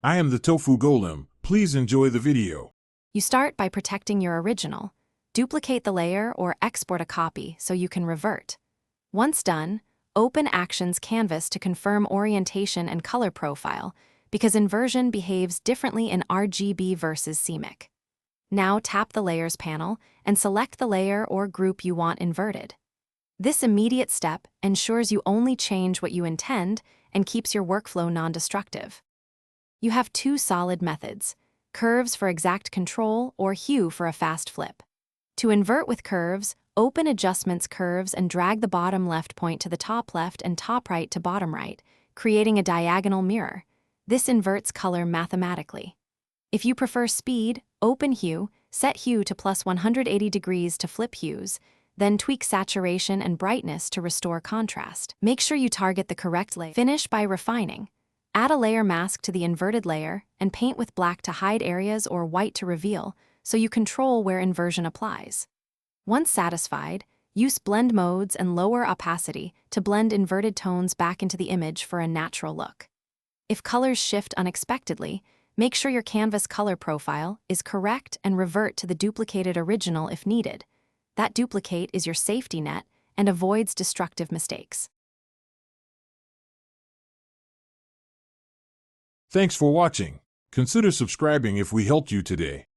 I am the tofu golem. Please enjoy the video. You start by protecting your original. Duplicate the layer or export a copy so you can revert. Once done, open Actions Canvas to confirm orientation and color profile, because inversion behaves differently in RGB versus CMYK. Now tap the Layers panel and select the layer or group you want inverted. This immediate step ensures you only change what you intend and keeps your workflow non-destructive. You have two solid methods: curves for exact control or hue for a fast flip. To invert with curves, open Adjustments Curves and drag the bottom left point to the top left and top right to bottom right, creating a diagonal mirror. This inverts color mathematically. If you prefer speed, open Hue, set Hue to plus 180 degrees to flip hues, then tweak saturation and brightness to restore contrast. Make sure you target the correct layer. Finish by refining. Add a layer mask to the inverted layer and paint with black to hide areas or white to reveal, so you control where inversion applies. Once satisfied, use blend modes and lower opacity to blend inverted tones back into the image for a natural look. If colors shift unexpectedly, make sure your canvas color profile is correct and revert to the duplicated original if needed. That duplicate is your safety net and avoids destructive mistakes. Thanks for watching. Consider subscribing if we helped you today.